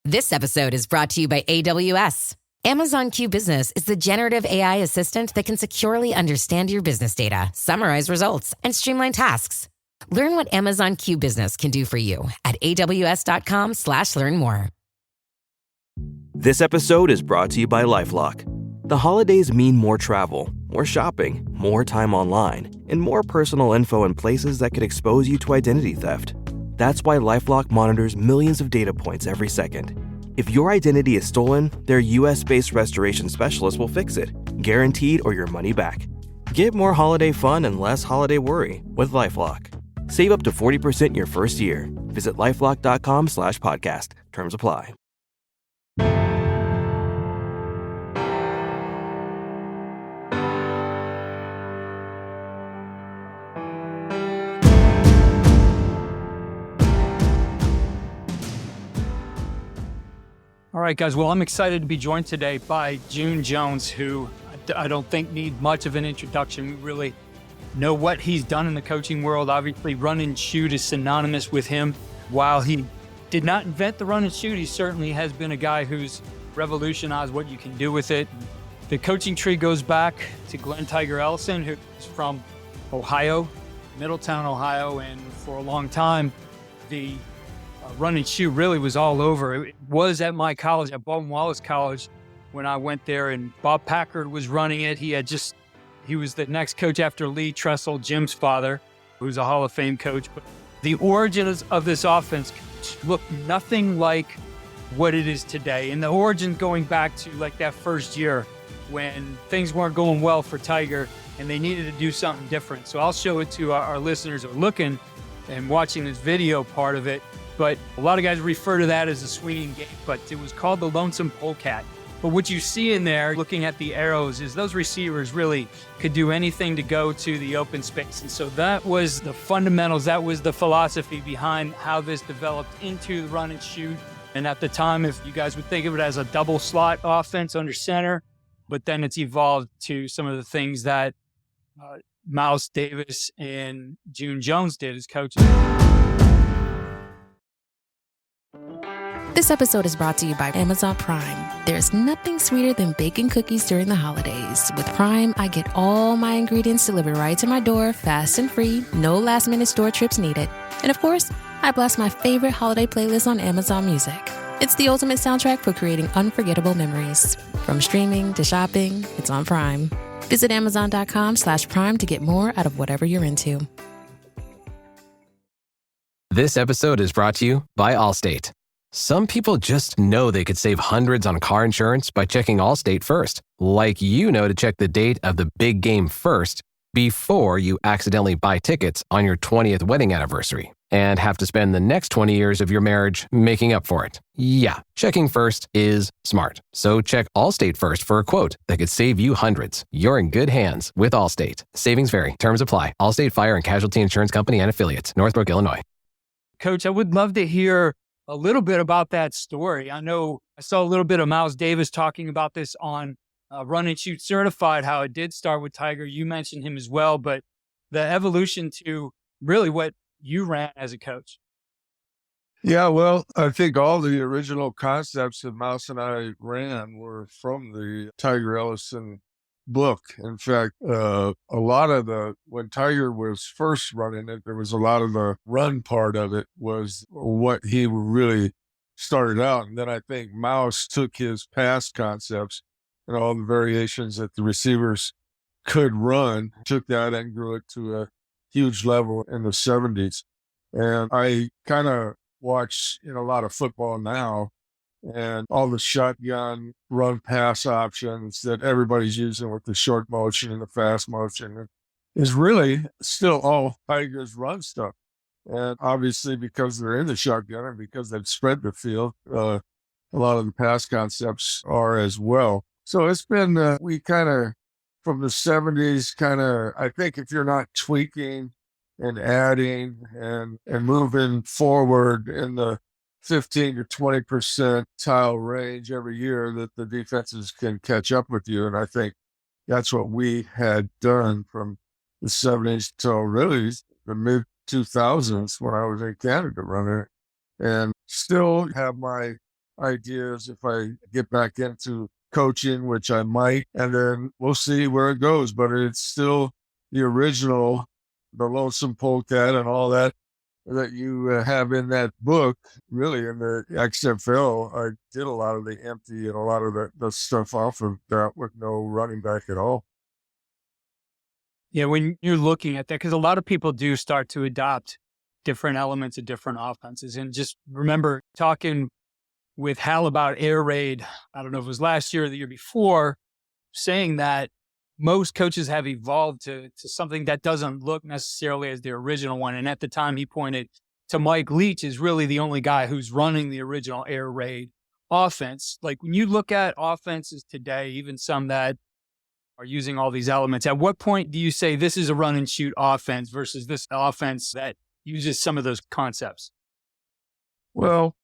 This episode is brought to you by AWS. Amazon Q Business is the generative AI assistant that can securely understand your business data, summarize results, and streamline tasks. Learn what Amazon Q Business can do for you at aws.com/learn more. This episode is brought to you by LifeLock. The holidays mean more travel, more shopping, more time online, and more personal info in places that could expose you to identity theft. That's why LifeLock monitors millions of data points every second. If your identity is stolen, their US-based restoration specialist will fix it, guaranteed or your money back. Get more holiday fun and less holiday worry with LifeLock. Save up to 40% your first year. Visit LifeLock.com/podcast. Terms apply. All right, guys. Well, I'm excited to be joined today by June Jones, who I don't think need much of an introduction. We really know what he's done in the coaching world. Obviously, run and shoot is synonymous with him. While he did not invent the run and shoot, he certainly has been a guy who's revolutionized what you can do with it. The coaching tree goes back to Glenn Tiger Ellison, who's from Ohio, Middletown, Ohio, and for a long time, the run and shoot really was all over. It was at my college, at Baldwin Wallace College, when I went there, and Bob Packard was running it. He was the next coach after Lee Tressel, Jim's father, who's a Hall of Fame coach. But the origins of this offense looked nothing like what it is today. And the origin going back to like that first year when things weren't going well for Tiger and they needed to do something different. So I'll show it to our listeners who are looking and watching this video part of it. But a lot of guys refer to that as a swinging gate, but it was called the Lonesome Polecat. But what you see in there, looking at the arrows, is those receivers really could do anything to go to the open space. And so that was the fundamentals. That was the philosophy behind how this developed into the run and shoot. And at the time, if you guys would think of it as a double slot offense under center, but then it's evolved to some of the things that Miles Davis and June Jones did as coaches. This episode is brought to you by Amazon Prime. There's nothing sweeter than baking cookies during the holidays. With Prime, I get all my ingredients delivered right to my door, fast and free, no last-minute store trips needed. And of course, I blast my favorite holiday playlist on Amazon Music. It's the ultimate soundtrack for creating unforgettable memories. From streaming to shopping, it's on Prime. Visit Amazon.com/Prime to get more out of whatever you're into. This episode is brought to you by Allstate. Some people just know they could save hundreds on car insurance by checking Allstate first. Like you know to check the date of the big game first before you accidentally buy tickets on your 20th wedding anniversary and have to spend the next 20 years of your marriage making up for it. Yeah, checking first is smart. So check Allstate first for a quote that could save you hundreds. You're in good hands with Allstate. Savings vary. Terms apply. Allstate Fire and Casualty Insurance Company and Affiliates. Northbrook, Illinois. Coach, I would love to hear a little bit about that story. I know I saw a little bit of Miles Davis talking about this on Run and Shoot Certified, how it did start with Tiger. You mentioned him as well, but the evolution to really what you ran as a coach. Yeah, well, I think all the original concepts that Mouse and I ran were from the Tiger Ellison book. In fact, a lot of when Tiger was first running it, there was a lot of the run part of it was what he really started out. And then I think Mouse took his pass concepts and all the variations that the receivers could run, took that and grew it to a huge level in the 70s. And I kind of watch a lot of football now, and all the shotgun run pass options that everybody's using with the short motion and the fast motion is really still all Tiger's run stuff. And obviously because they're in the shotgun and because they've spread the field, a lot of the pass concepts are as well. So it's been, we kind of, from the 70s, I think if you're not tweaking and adding and moving forward in the 15 to 20% tile range every year, that the defenses can catch up with you. And I think that's what we had done from the 70s till really the mid 2000s when I was in Canada running it, and still have my ideas if I get back into coaching, which I might, and then we'll see where it goes. But it's still the original, the Lonesome Polecat and all that you have in that book. Really, in the XFL, I did a lot of the empty and a lot of the stuff off of that with no running back at all. Yeah, when you're looking at that, because a lot of people do start to adopt different elements of different offenses. And just remember talking with Hal about air raid, I don't know if it was last year or the year before, saying that most coaches have evolved to something that doesn't look necessarily as the original one. And at the time he pointed to Mike Leach is really the only guy who's running the original air raid offense. Like when you look at offenses today, even some that are using all these elements, at what point do you say this is a run and shoot offense versus this offense that uses some of those concepts? Well,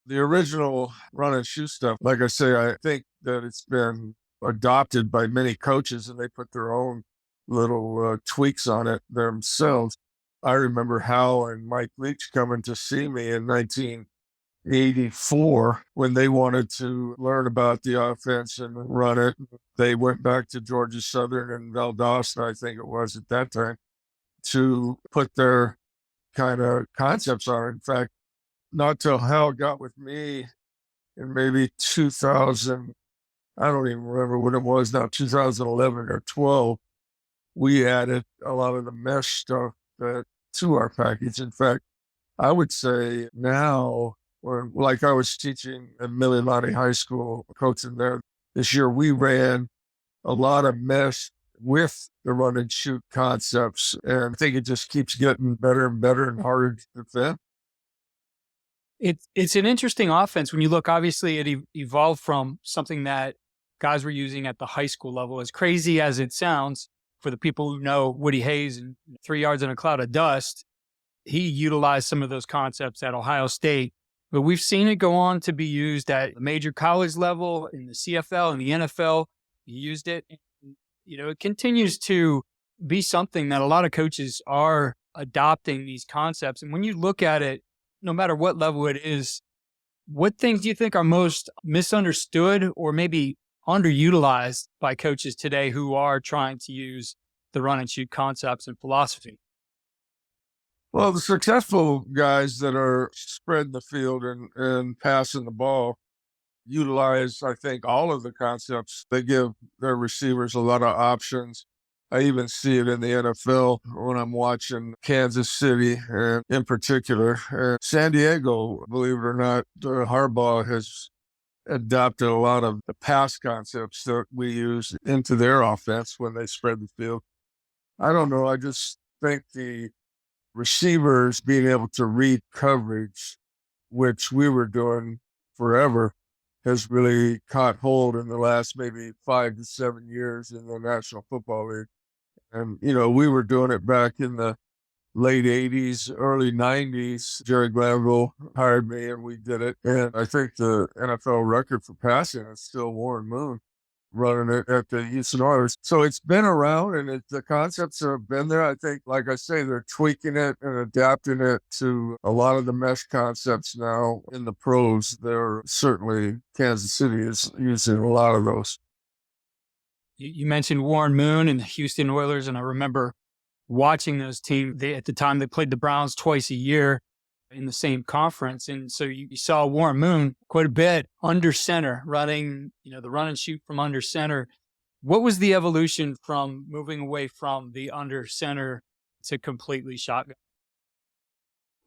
the original run and shoot stuff, like I say, I think that it's been adopted by many coaches and they put their own little tweaks on it themselves. I remember Hal and Mike Leach coming to see me in 1984 when they wanted to learn about the offense and run it. They went back to Georgia Southern and Valdosta, I think it was at that time, to put their kind of concepts on it. In fact, not till Hal got with me in maybe 2000, I don't even remember what it was now, 2011 or 12, we added a lot of the mesh stuff to our package. In fact, I would say now, like I was teaching at Mililani High School, coaching there this year, we ran a lot of mesh with the run and shoot concepts. And I think it just keeps getting better and better and harder to defend. It's an interesting offense when you look. Obviously, it evolved from something that guys were using at the high school level. As crazy as it sounds, for the people who know Woody Hayes and 3 yards in a cloud of dust, he utilized some of those concepts at Ohio State. But we've seen it go on to be used at the major college level, in the CFL and the NFL. He used it. It continues to be something that a lot of coaches are adopting these concepts. And when you look at it, no matter what level it is, what things do you think are most misunderstood or maybe underutilized by coaches today who are trying to use the run and shoot concepts and philosophy? Well, the successful guys that are spreading the field and passing the ball utilize, I think, all of the concepts. They give their receivers a lot of options. I even see it in the NFL when I'm watching Kansas City, and in particular, and San Diego, believe it or not, Harbaugh has adopted a lot of the pass concepts that we use into their offense when they spread the field. I don't know. I just think the receivers being able to read coverage, which we were doing forever, has really caught hold in the last maybe 5 to 7 years in the National Football League. And, we were doing it back in the late 80s, early 90s. Jerry Glanville hired me and we did it. And I think the NFL record for passing is still Warren Moon running it at the Houston Oilers. So it's been around and the concepts have been there. I think, like I say, they're tweaking it and adapting it to a lot of the mesh concepts now in the pros. They're certainly, Kansas City is using a lot of those. You mentioned Warren Moon and the Houston Oilers, and I remember watching those teams. At the time, they played the Browns twice a year in the same conference. And so you saw Warren Moon quite a bit under center, running, the run and shoot from under center. What was the evolution from moving away from the under center to completely shotgun?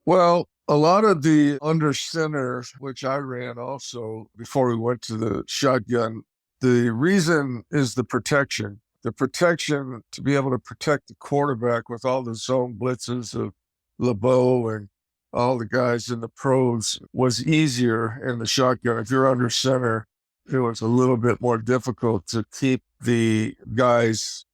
Well, a lot of the under center, which I ran also before we went to the shotgun, the reason is the protection. The protection to be able to protect the quarterback with all the zone blitzes of LeBeau and all the guys in the pros was easier in the shotgun. If you're under center, it was a little bit more difficult to keep the guys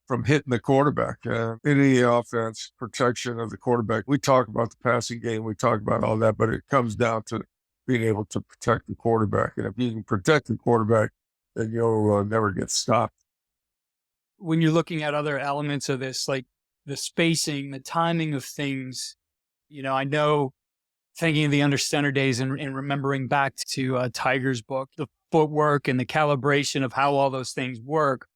from hitting the quarterback. Any offense, protection of the quarterback. We talk about the passing game, we talk about all that, but it comes down to being able to protect the quarterback. And if you can protect the quarterback, then you'll never get stopped. When you're looking at other elements of this, like the spacing, the timing of things, I know thinking of the under center days and remembering back to Tiger's book, the footwork and the calibration of how all those things work,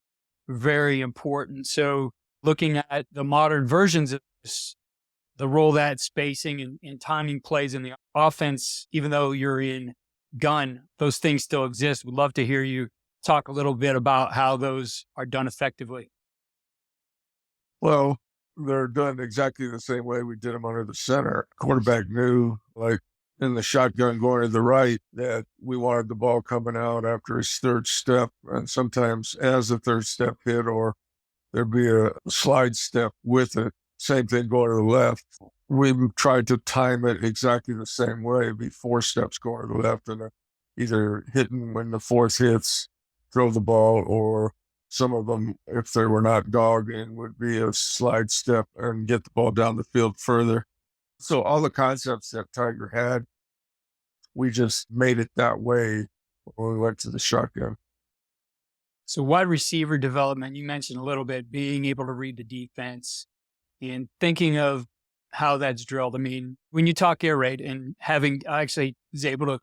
very important. So looking at the modern versions of this, the role that spacing and timing plays in the offense, even though you're in gun, those things still exist. We'd love to hear you talk a little bit about how those are done effectively. Well, they're done exactly the same way we did them under the center. Quarterback knew, like in the shotgun going to the right, that we wanted the ball coming out after his third step. And sometimes as the third step hit, or there'd be a slide step with it. Same thing going to the left. We tried to time it exactly the same way. It'd be 4 steps going to the left and either hitting when the fourth hits, throw the ball, or some of them, if they were not dogging, would be a slide step and get the ball down the field further. So all the concepts that Tiger had, we just made it that way when we went to the shotgun. So wide receiver development, you mentioned a little bit, being able to read the defense and thinking of how that's drilled. I mean, when you talk air raid and I actually was able to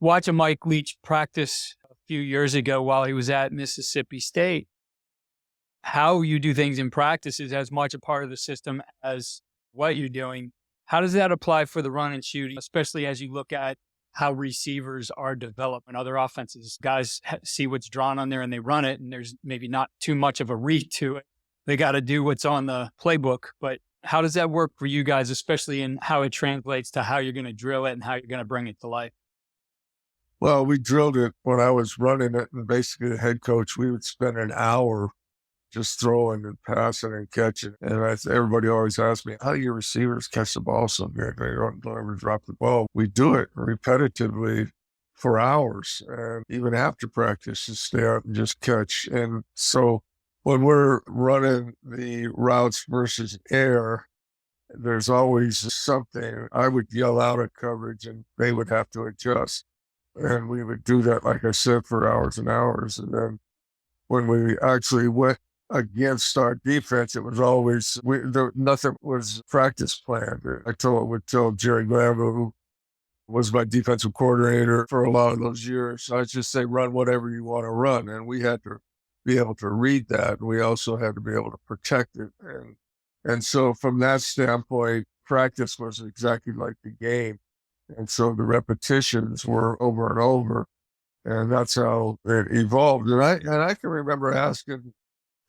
watch a Mike Leach practice a few years ago while he was at Mississippi State. How you do things in practice is as much a part of the system as what you're doing. How does that apply for the run and shoot, especially as you look at how receivers are developed in other offenses? Guys see what's drawn on there and they run it, and there's maybe not too much of a read to it. They got to do what's on the playbook. But how does that work for you guys, especially in how it translates to how you're going to drill it and how you're going to bring it to life? Well, we drilled it when I was running it, and basically the head coach, we would spend an hour just throwing and passing and catching. And everybody always asks me, how do your receivers catch the ball so good? They don't ever drop the ball. We do it repetitively for hours, and even after practice, just stay out and just catch. And so when we're running the routes versus air, there's always something. I would yell out at coverage and they would have to adjust. And we would do that, like I said, for hours and hours. And then when we actually went against our defense, it was always, nothing was practice planned. I would tell Jerry Glanville, who was my defensive coordinator for a lot of those years, I'd just say, run whatever you want to run. And we had to be able to read that. We also had to be able to protect it. And so from that standpoint, practice was exactly like the game. And so the repetitions were over and over, and that's how it evolved. And I can remember asking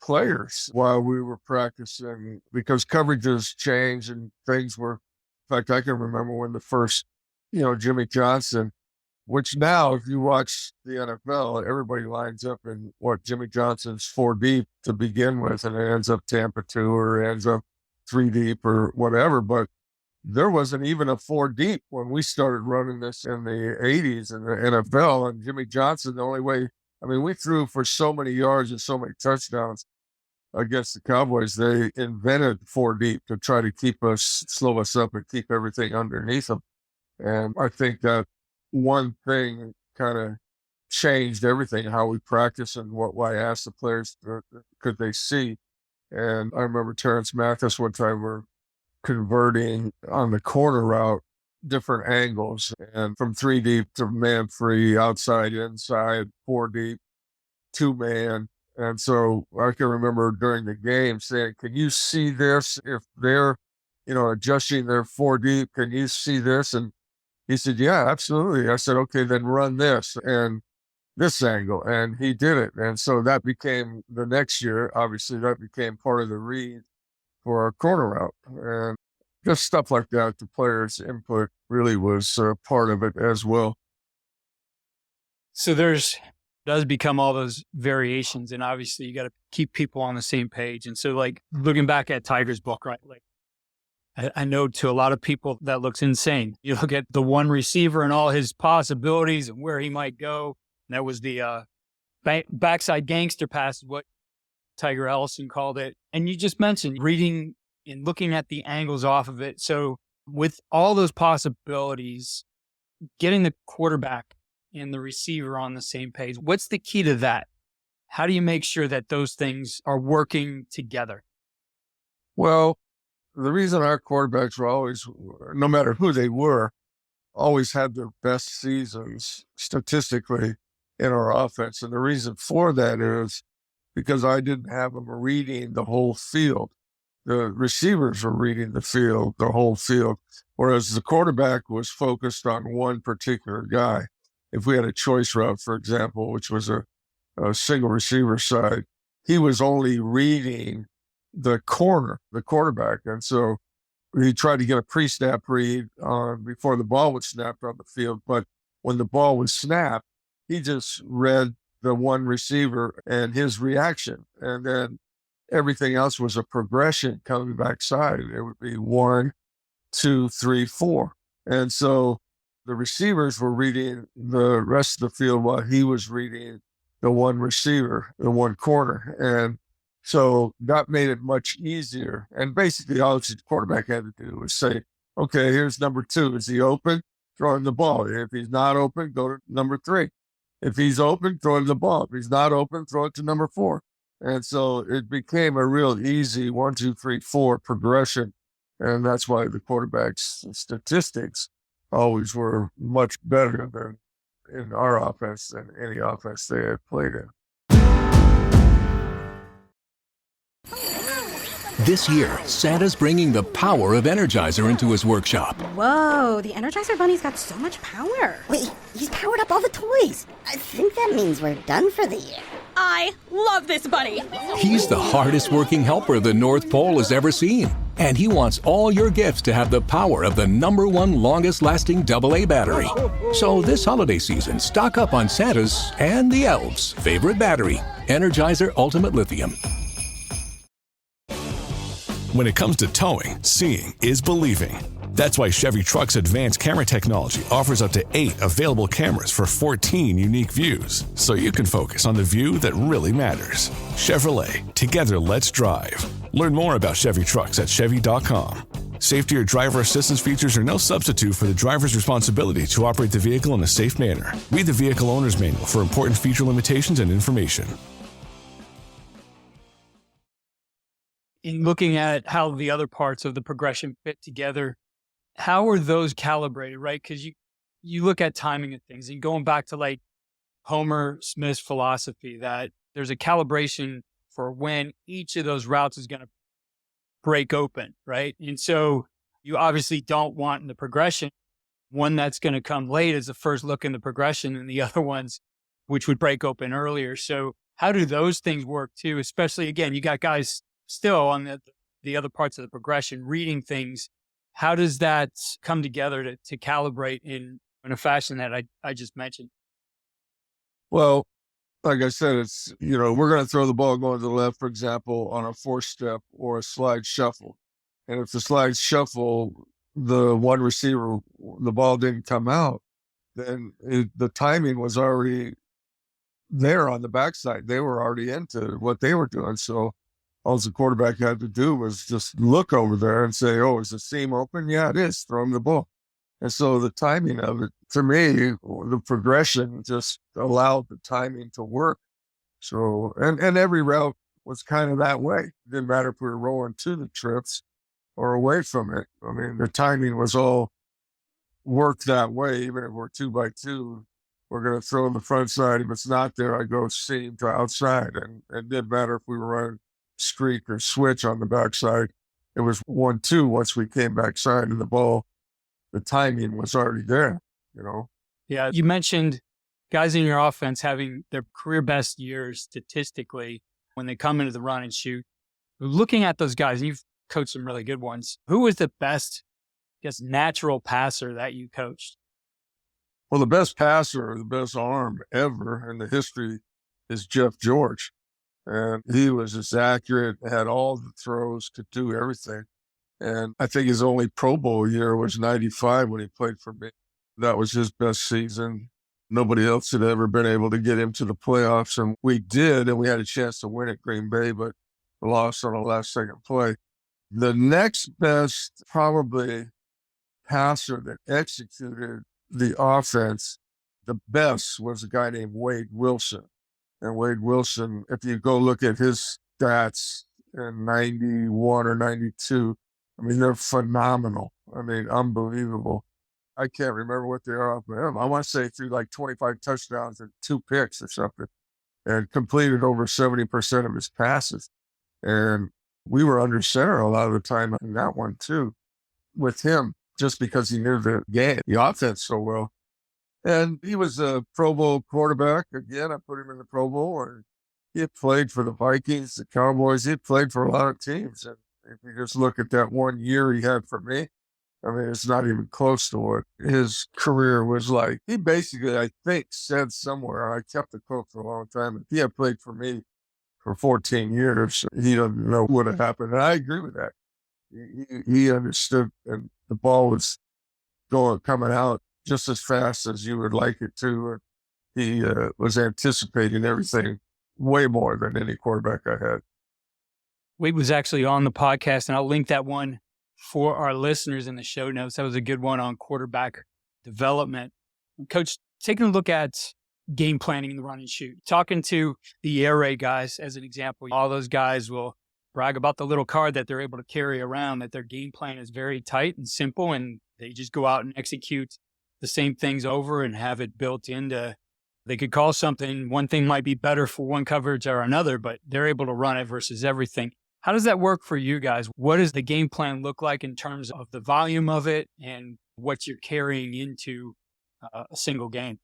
players while we were practicing, because coverages changed and things were, in fact, I can remember when the first, Jimmy Johnson, which now, if you watch the NFL, everybody lines up in what Jimmy Johnson's 4 deep to begin with, and it ends up Tampa 2 or ends up 3 deep or whatever. But there wasn't even a 4 deep when we started running this in the 80s in the NFL. And Jimmy Johnson, the only way, we threw for so many yards and so many touchdowns against the Cowboys. They invented 4 deep to try to slow us up and keep everything underneath them. And I think that one thing kind of changed everything, how we practice and what I asked the players, could they see? And I remember Terrence Mathis one time, we're converting on the corner route, different angles, and from 3 deep to man free, outside, inside, 4 deep, 2 man. And so I can remember during the game saying, can you see this? If they're, adjusting their 4 deep, can you see this? And he said, yeah, absolutely. I said, okay, then run this and this angle. And he did it. And so that became the next year, obviously that became part of the read for our corner route. And just stuff like that, the players' input really was part of it as well. So does become all those variations, and obviously you got to keep people on the same page. And so, like, looking back at Tiger's book, right? Like, I know to a lot of people that looks insane. You look at the one receiver and all his possibilities and where he might go. And that was the backside gangster pass, what Tiger Ellison called it. And you just mentioned reading and looking at the angles off of it. So with all those possibilities, getting the quarterback and the receiver on the same page, what's the key to that? How do you make sure that those things are working together? Well, the reason our quarterbacks were always, no matter who they were, always had their best seasons statistically in our offense. And the reason for that is because I didn't have them reading the whole field. The receivers were reading the whole field, whereas the quarterback was focused on one particular guy. If we had a choice route, for example, which was a single receiver side, he was only reading the corner, the quarterback. And so he tried to get a pre-snap read before the ball was snapped on the field. But when the ball was snapped, he just read the one receiver and his reaction. And then everything else was a progression coming backside. It would be 1, 2, 3, 4. And so the receivers were reading the rest of the field while he was reading the one receiver, the one corner. And so that made it much easier. And basically all the quarterback had to do was say, okay, here's number 2. Is he open? Throw him the ball. If he's not open, go to number 3. If he's open, throw him the ball. If he's not open, throw it to number 4. And so it became a real easy 1, 2, 3, 4 progression. And that's why the quarterback's statistics always were much better than in our offense than any offense they had played in. This year, Santa's bringing the power of Energizer into his workshop. Whoa, the Energizer Bunny's got so much power. Wait, he's powered up all the toys. I think that means we're done for the year. I love this bunny. He's the hardest working helper the North Pole has ever seen. And he wants all your gifts to have the power of the #1 longest lasting AA battery. So this holiday season, stock up on Santa's and the elves' favorite battery, Energizer Ultimate Lithium. When it comes to towing, seeing is believing. That's why Chevy Truck's advanced camera technology offers up to 8 available cameras for 14 unique views, so you can focus on the view that really matters. Chevrolet, together let's drive. Learn more about Chevy Trucks at Chevy.com. Safety or driver assistance features are no substitute for the driver's responsibility to operate the vehicle in a safe manner. Read the vehicle owner's manual for important feature limitations and information. In looking at how the other parts of the progression fit together, how are those calibrated, right? Because you look at timing and things, and going back to like Homer Smith's philosophy that there's a calibration for when each of those routes is going to break open, right? And so you obviously don't want in the progression one that's going to come late as the first look in the progression, and the other ones which would break open earlier. So how do those things work too? Especially, again, you got guys still on the other parts of the progression reading things. How does that come together to calibrate in a fashion that I just mentioned? Well, like I said, it's, we're going to throw the ball going to the left, for example, on a 4-step or a slide shuffle. And if the slide shuffle, the one receiver, the ball didn't come out, then the timing was already there on the backside. They were already into what they were doing. So all the quarterback had to do was just look over there and say, oh, is the seam open? Yeah, it is. Throw him the ball. And so the timing of it, to me, the progression just allowed the timing to work. So, and every route was kind of that way. It didn't matter if we were rolling to the trips or away from it. I mean, the timing was all worked that way. Even if we're 2x2, we're going to throw in the front side. If it's not there, I go seam to outside. And it didn't matter if we were running streak or switch on the backside. It was 1-2 once we came backside, and the ball, the timing was already there, Yeah, you mentioned guys in your offense having their career best years statistically when they come into the run and shoot. Looking at those guys, and you've coached some really good ones, who was the best, natural passer that you coached? Well, the best passer, the best arm ever in the history is Jeff George. And he was just accurate, had all the throws, could do everything. And I think his only Pro Bowl year was 95 when he played for me. That was his best season. Nobody else had ever been able to get him to the playoffs. And we did, and we had a chance to win at Green Bay, but lost on a last-second play. The next best, probably, passer that executed the offense the best was a guy named Wade Wilson. And Wade Wilson, if you go look at his stats in 91 or 92, I mean, they're phenomenal. I mean, unbelievable. I can't remember what they are off of him. I want to say threw like 25 touchdowns and 2 picks or something, and completed over 70% of his passes. And we were under center a lot of the time in that one too, with him, just because he knew the game, the offense so well. And he was a Pro Bowl quarterback. Again, I put him in the Pro Bowl, and he had played for the Vikings, the Cowboys. He had played for a lot of teams. And if you just look at that 1 year he had for me, I mean, it's not even close to what his career was like. He basically, I think, said somewhere, I kept the quote for a long time, if he had played for me for 14 years, he doesn't know what had happened. And I agree with that. He understood, and the ball was coming out just as fast as you would like it to. And he was anticipating everything way more than any quarterback I had. Wade was actually on the podcast, and I'll link that one for our listeners in the show notes. That was a good one on quarterback development. Coach, taking a look at game planning in the run and shoot, talking to the air raid guys as an example, all those guys will brag about the little card that they're able to carry around, that their game plan is very tight and simple, and they just go out and execute the same things over and have it built into, they could call something, one thing might be better for one coverage or another, but they're able to run it versus everything. How does that work for you guys? What does the game plan look like in terms of the volume of it and what you're carrying into a single game?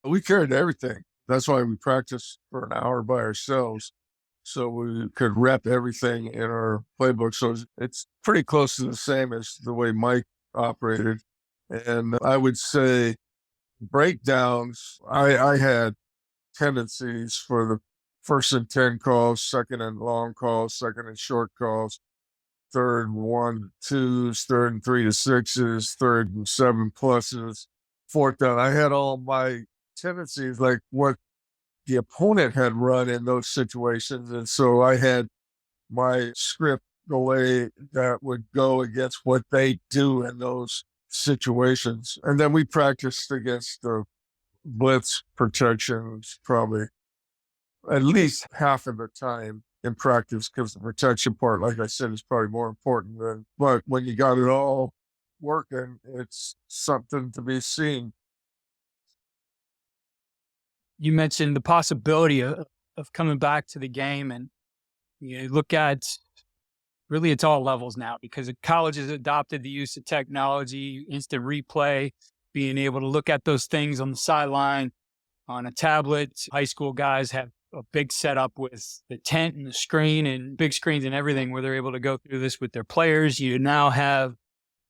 We carried everything. That's why we practiced for an hour by ourselves, so we could rep everything in our playbook. So it's pretty close to the same as the way Mike operated. And I would say breakdowns, I had tendencies for the 1st and 10 calls, 2nd and long calls, 2nd and short calls, 3rd and 1-2s, 3rd and 3-6s, 3rd and 7+s, 4th down. I had all my tendencies like what the opponent had run in those situations. And so I had my script the way that would go against what they do in those situations. And then we practiced against the blitz protections probably at least half of the time in practice, because the protection part, like I said, is probably more important than, but when you got it all working, it's something to be seen. You mentioned the possibility of coming back to the game, and you look at, really it's all levels now, because college has adopted the use of technology, instant replay, being able to look at those things on the sideline on a tablet. High school guys have a big setup with the tent and the screen and big screens and everything where they're able to go through this with their players. You now have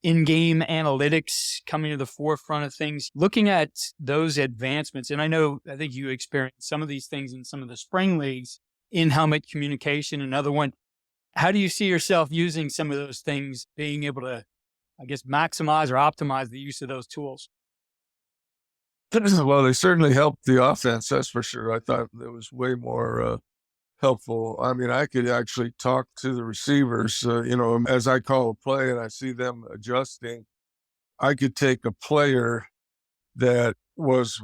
in-game analytics coming to the forefront of things, looking at those advancements. And I think you experienced some of these things in some of the spring leagues, in-helmet communication, another one. How do you see yourself using some of those things, being able to, I guess, maximize or optimize the use of those tools? Well, they certainly helped the offense, that's for sure. I thought it was way more helpful. I mean, I could actually talk to the receivers, as I call a play and I see them adjusting. I could take a player that was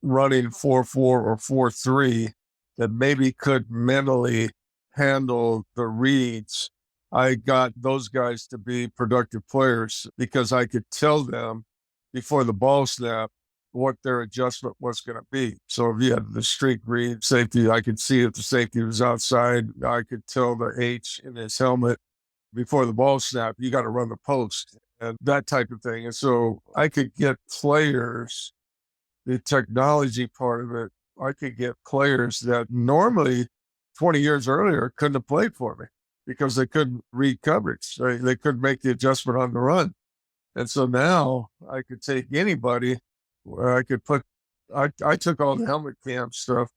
running 4-4 or 4-3 that maybe could mentally handle the reads. I got those guys to be productive players because I could tell them before the ball snap what their adjustment was going to be. So if you had the streak read safety, I could see if the safety was outside. I could tell the H in his helmet before the ball snap, you got to run the post and that type of thing. And so I could get players, the technology part of it, I could get players that normally 20 years earlier couldn't have played for me because they couldn't read coverage. They couldn't make the adjustment on the run. And so now I could take anybody where I could put, I took all the helmet cam stuff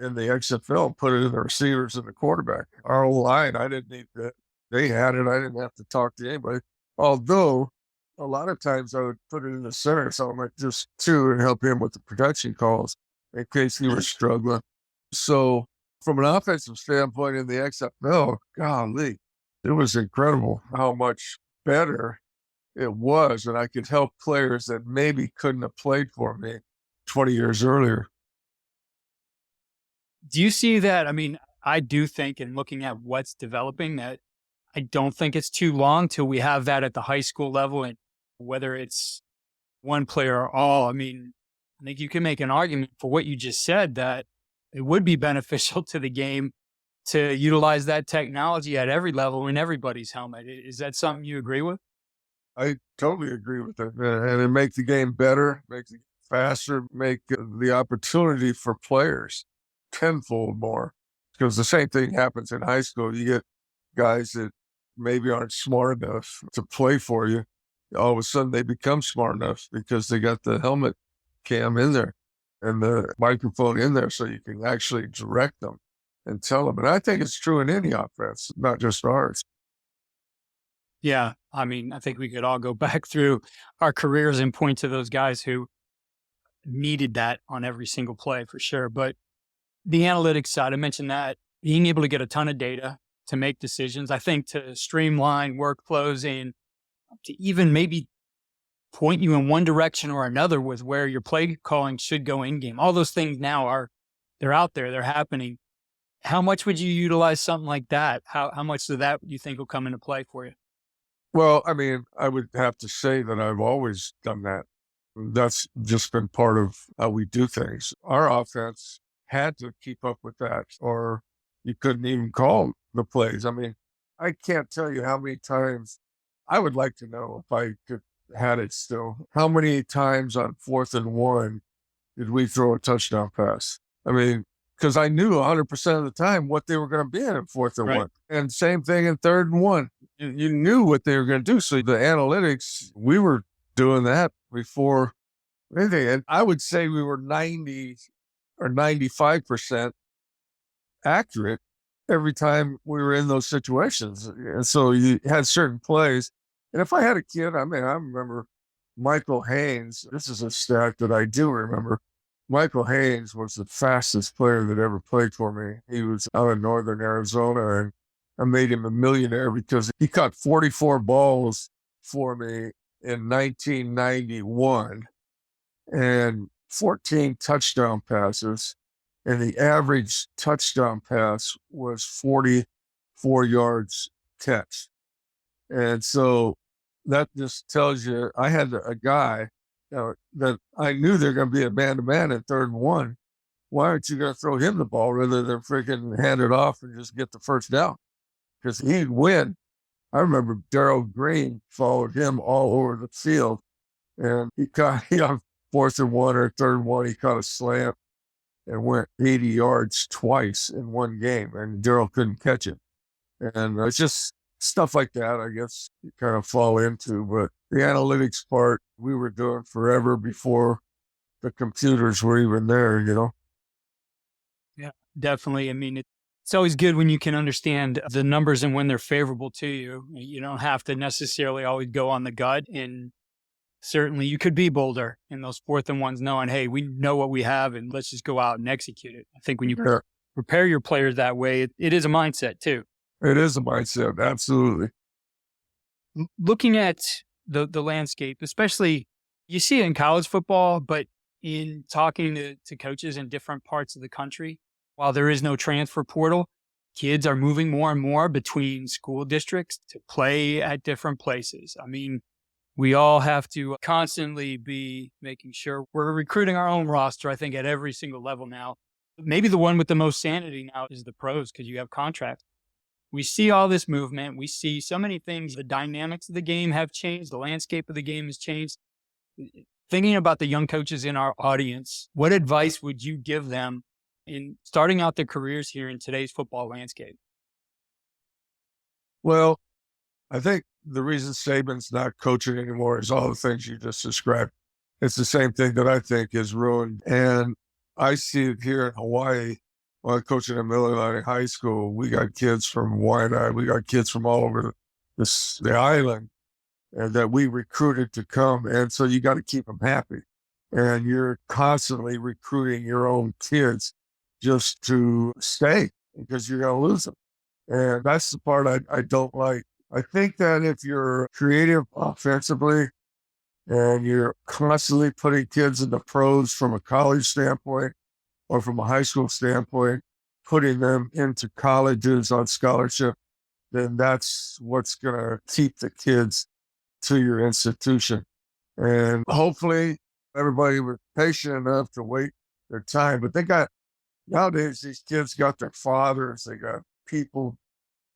in the XFL, put it in the receivers and the quarterback. Our whole line, I didn't need that. They had it. I didn't have to talk to anybody. Although a lot of times I would put it in the center, so I might just and help him with the production calls in case he was struggling. So from an offensive standpoint in the XFL, golly, it was incredible how much better it was. And I could help players that maybe couldn't have played for me 20 years earlier. Do you see that? I mean, I do think, in looking at what's developing, that I don't think it's too long till we have that at the high school level, and whether it's one player or all. I mean, I think you can make an argument for what you just said that it would be beneficial to the game to utilize that technology at every level in everybody's helmet. Is that something you agree with? I totally agree with it. And it make the game better, make it faster, make the opportunity for players tenfold more. Because the same thing happens in high school. You get guys that maybe aren't smart enough to play for you. All of a sudden they become smart enough because they got the helmet cam in there and the microphone in there so you can actually direct them and tell them. And I think it's true in any offense, not just ours. Yeah. I mean, I think we could all go back through our careers and point to those guys who needed that on every single play for sure. But the analytics side, I mentioned that being able to get a ton of data to make decisions, I think to streamline workflows and to even maybe point you in one direction or another with where your play calling should go in game. All those things now they're out there, they're happening. How much would you utilize something like that? How much of that do you think will come into play for you? Well, I mean, I would have to say that I've always done that. That's just been part of how we do things. Our offense had to keep up with that, or you couldn't even call the plays. I mean, I can't tell you how many times. I would like to know if I had it still. How many times on 4th and 1 did we throw a touchdown pass? I mean, because I knew 100% of the time what they were going to be in 4th and 1. And same thing in 3rd and 1. You knew what they were going to do. So the analytics, we were doing that before anything. And I would say we were 90 or 95% accurate every time we were in those situations. And so you had certain plays. And if I had a kid, I mean, I remember Michael Haynes. This is a stat that I do remember. Michael Haynes was the fastest player that ever played for me. He was out of northern Arizona, and I made him a millionaire because he caught 44 balls for me in 1991 and 14 touchdown passes. And the average touchdown pass was 44 yards catch. And so that just tells you, I had a guy that I knew they're going to be a man-to-man in 3rd and 1. Why aren't you going to throw him the ball rather than freaking hand it off and just get the first down? Because he'd win. I remember Darryl Green followed him all over the field, and he on 4th and 1 or 3rd and 1, he caught a slant and went 80 yards twice in one game, and Darryl couldn't catch it. And it's just stuff like that, I guess, you kind of fall into. But the analytics part, we were doing forever before the computers were even there, you know? Yeah, definitely. I mean, it's always good when you can understand the numbers and when they're favorable to you. You don't have to necessarily always go on the gut. And certainly you could be bolder in those 4th and 1s, knowing, hey, we know what we have and let's just go out and execute it. I think when you prepare your players that way, it is a mindset too. It is a mindset, absolutely. Looking at the landscape, especially you see it in college football, but in talking to coaches in different parts of the country, while there is no transfer portal, kids are moving more and more between school districts to play at different places. I mean, we all have to constantly be making sure we're recruiting our own roster, I think, at every single level now. Maybe the one with the most sanity now is the pros because you have contracts. We see all this movement. We see so many things. The dynamics of the game have changed. The landscape of the game has changed. Thinking about the young coaches in our audience, what advice would you give them in starting out their careers here in today's football landscape? Well, I think the reason Saban's not coaching anymore is all the things you just described. It's the same thing that I think is ruined. And I see it here in Hawaii. While I'm coaching at Mililani High School, we got kids from Waianae. We got kids from all over the island and that we recruited to come. And so you got to keep them happy. And you're constantly recruiting your own kids just to stay because you're going to lose them. And that's the part I don't like. I think that if you're creative offensively and you're constantly putting kids in the pros from a college standpoint or from a high school standpoint, putting them into colleges on scholarship, then that's what's going to keep the kids to your institution. And hopefully everybody was patient enough to wait their time. But nowadays, these kids got their fathers, they got people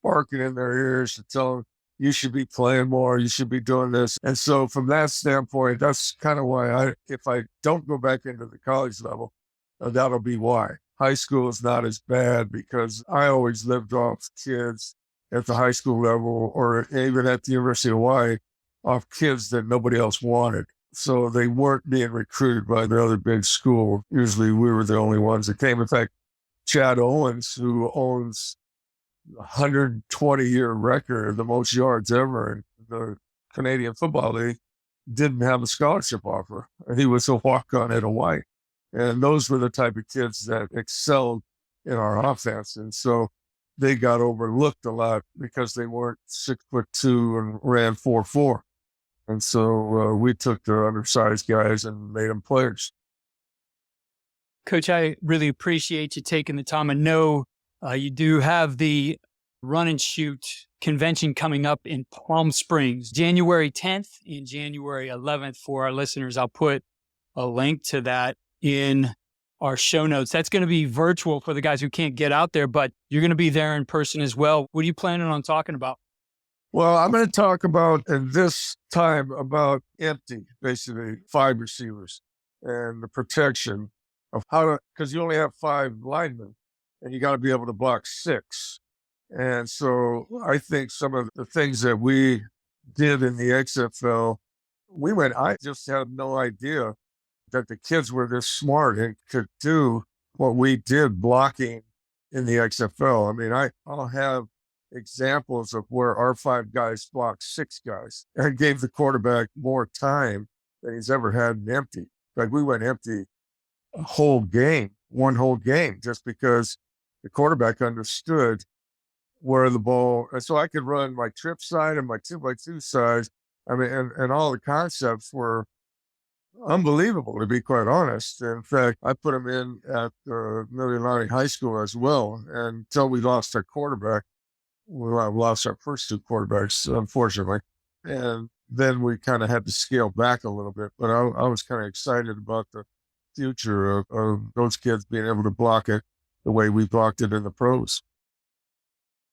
barking in their ears to tell them, you should be playing more, you should be doing this. And so from that standpoint, that's kind of why if I don't go back into the college level, that'll be why. High school is not as bad because I always lived off kids at the high school level or even at the University of Hawaii off kids that nobody else wanted. So they weren't being recruited by the other big school. Usually we were the only ones that came. In fact, Chad Owens, who owns 120-year record, the most yards ever in the Canadian Football League, didn't have a scholarship offer. He was a walk-on at Hawaii. And those were the type of kids that excelled in our offense. And so they got overlooked a lot because they weren't 6'2" and ran 4.4. And so we took the undersized guys and made them players. Coach, I really appreciate you taking the time. I know you do have the Run and Shoot convention coming up in Palm Springs, January 10th and January 11th. For our listeners, I'll put a link to that in our show notes. That's going to be virtual for the guys who can't get out there, but you're going to be there in person as well. What are you planning on talking about? Well, I'm going to talk about, in this time, about empty, basically 5 receivers and the protection of how to, because you only have 5 linemen and you got to be able to block 6. And so I think some of the things that we did in the XFL, I just had no idea that the kids were this smart and could do what we did blocking in the XFL. I mean, I'll have examples of where our 5 guys blocked 6 guys and gave the quarterback more time than he's ever had in empty. Like we went empty one whole game, just because the quarterback understood where the ball, and so I could run my trip side and my 2x2 side. I mean, and all the concepts were unbelievable, to be quite honest. In fact, I put them in at Mililani High School as well. And until we lost our quarterback, we lost our first 2 quarterbacks, unfortunately. And then we kind of had to scale back a little bit. But I was kind of excited about the future of those kids being able to block it the way we blocked it in the pros.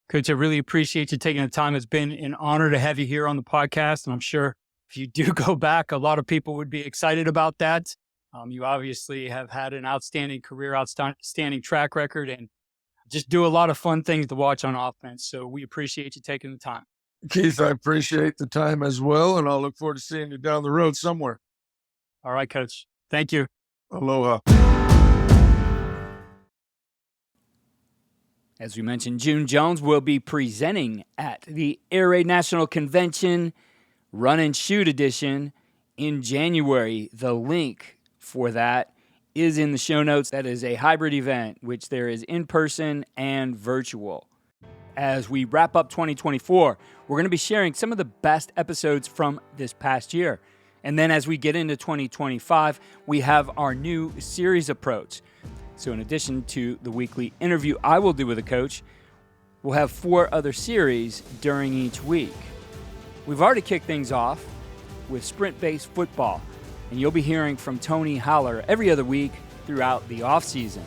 Coach, I really appreciate you taking the time. It's been an honor to have you here on the podcast. And I'm sure if you do go back, a lot of people would be excited about that. You obviously have had an outstanding career, outstanding track record, and just do a lot of fun things to watch on offense. So we appreciate you taking the time. Keith, I appreciate the time as well, and I'll look forward to seeing you down the road somewhere. All right, Coach. Thank you. Aloha. As we mentioned, June Jones will be presenting at the Air Raid National Convention Run and Shoot Edition in January. The link for that is in the show notes. That is a hybrid event, which there is in person and virtual. As we wrap up 2024, we're going to be sharing some of the best episodes from this past year. And then as we get into 2025, we have our new series approach. So in addition to the weekly interview I will do with a coach, we'll have 4 other series during each week. We've already kicked things off with sprint-based football, and you'll be hearing from Tony Haller every other week throughout the offseason.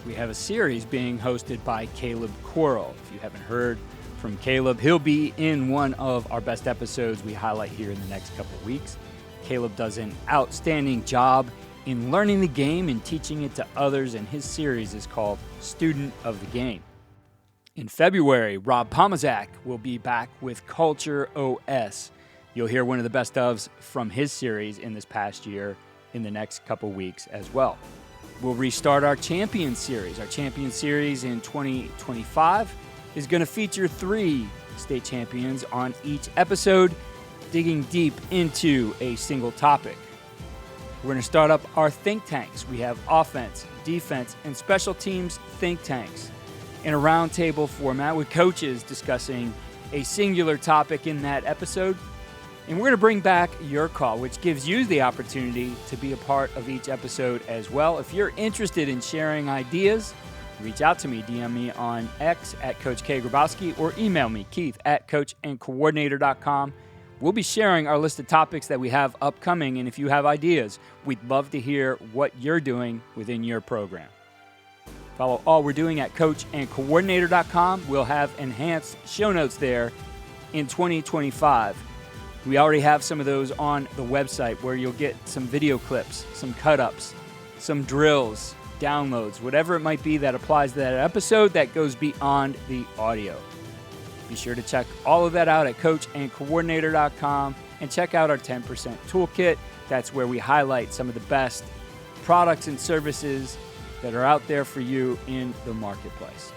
We have a series being hosted by Caleb Coral. If you haven't heard from Caleb, he'll be in one of our best episodes we highlight here in the next couple of weeks. Caleb does an outstanding job in learning the game and teaching it to others, and his series is called Student of the Game. In February, Rob Pomazak will be back with Culture OS. You'll hear one of the best ofs from his series in this past year in the next couple weeks as well. We'll restart our Champion Series. Our Champion Series in 2025 is going to feature 3 state champions on each episode, digging deep into a single topic. We're going to start up our think tanks. We have offense, defense, and special teams think tanks in a roundtable format with coaches discussing a singular topic in that episode. And we're going to bring back your call, which gives you the opportunity to be a part of each episode as well. If you're interested in sharing ideas, reach out to me, DM me on X at Coach K. Grabowski, or email me, Keith at coachandcoordinator.com. We'll be sharing our list of topics that we have upcoming, and if you have ideas, we'd love to hear what you're doing within your program. Follow all we're doing at coachandcoordinator.com. We'll have enhanced show notes there in 2025. We already have some of those on the website where you'll get some video clips, some cut-ups, some drills, downloads, whatever it might be that applies to that episode that goes beyond the audio. Be sure to check all of that out at coachandcoordinator.com and check out our 10% toolkit. That's where we highlight some of the best products and services that are out there for you in the marketplace.